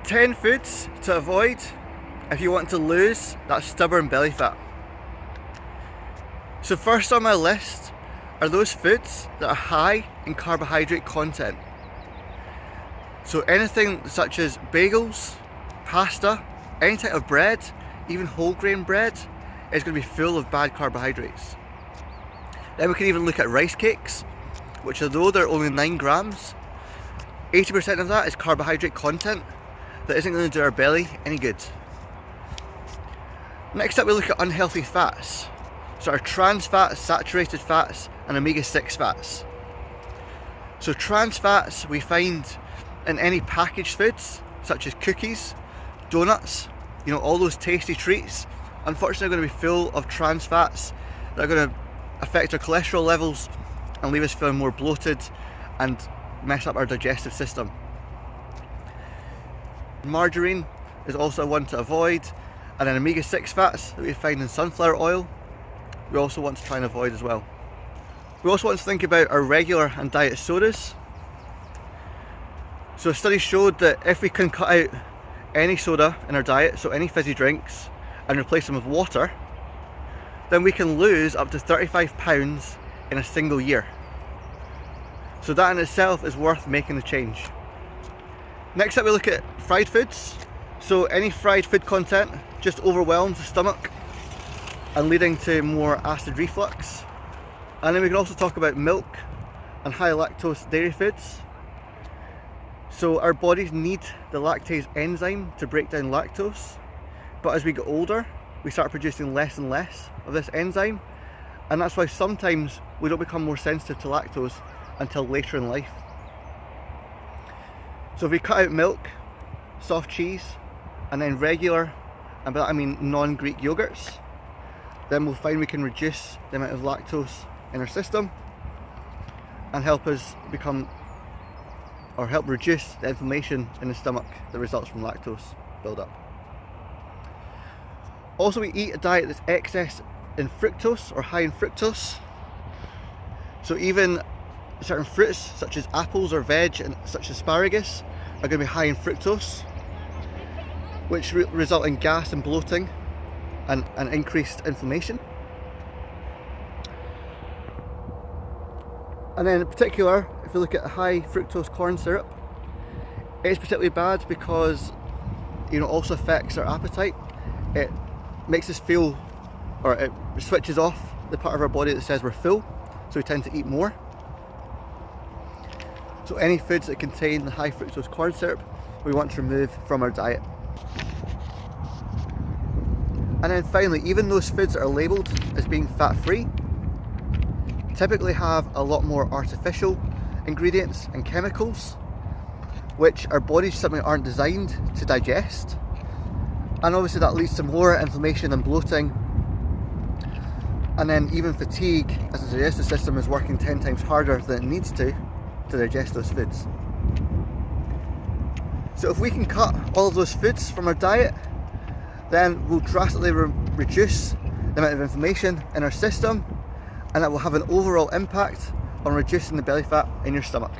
10 foods to avoid if you want to lose that stubborn belly fat. So first on my list are those foods that are high in carbohydrate content. So anything such as bagels, pasta, any type of bread, even whole grain bread is going to be full of bad carbohydrates. Then we can even look at rice cakes, which although they're only 9 grams, 80% of that is carbohydrate content that isn't going to do our belly any good. Next up we look at unhealthy fats. So our trans fats, saturated fats and omega-6 fats. So trans fats we find in any packaged foods such as cookies, donuts, all those tasty treats, unfortunately are going to be full of trans fats that are going to affect our cholesterol levels and leave us feeling more bloated and mess up our digestive system. Margarine is also one to avoid, and then omega-6 fats that we find in sunflower oil we also want to try and avoid as well. We also want to think about our regular and diet sodas. So studies showed that if we can cut out any soda in our diet, so any fizzy drinks, and replace them with water, then we can lose up to 35 pounds in a single year. So that in itself is worth making the change. Next up we look at fried foods. So any fried food content just overwhelms the stomach and leading to more acid reflux. And then we can also talk about milk and high lactose dairy foods. So our bodies need the lactase enzyme to break down lactose, but as we get older we start producing less and less of this enzyme, and that's why sometimes we don't become more sensitive to lactose until later in life. So if we cut out milk, soft cheese, and then regular, and by that I mean non-Greek yogurts, then we'll find we can reduce the amount of lactose in our system and help us help reduce the inflammation in the stomach that results from lactose buildup. Also, we eat a diet that's excess in fructose or high in fructose. So even certain fruits such as apples or veg and such as asparagus are going to be high in fructose, which result in gas and bloating and increased inflammation. And then in particular, if you look at high fructose corn syrup, it's particularly bad because it also affects our appetite. It makes us feel, or it switches off the part of our body that says we're full, so we tend to eat more. So any foods that contain the high fructose corn syrup we want to remove from our diet. And then finally, even those foods that are labelled as being fat-free typically have a lot more artificial ingredients and chemicals, which our bodies simply aren't designed to digest. And obviously that leads to more inflammation and bloating, and then even fatigue, as the digestive system is working 10 times harder than it needs to digest those foods. So if we can cut all of those foods from our diet, then we'll drastically reduce the amount of inflammation in our system, and that will have an overall impact on reducing the belly fat in your stomach.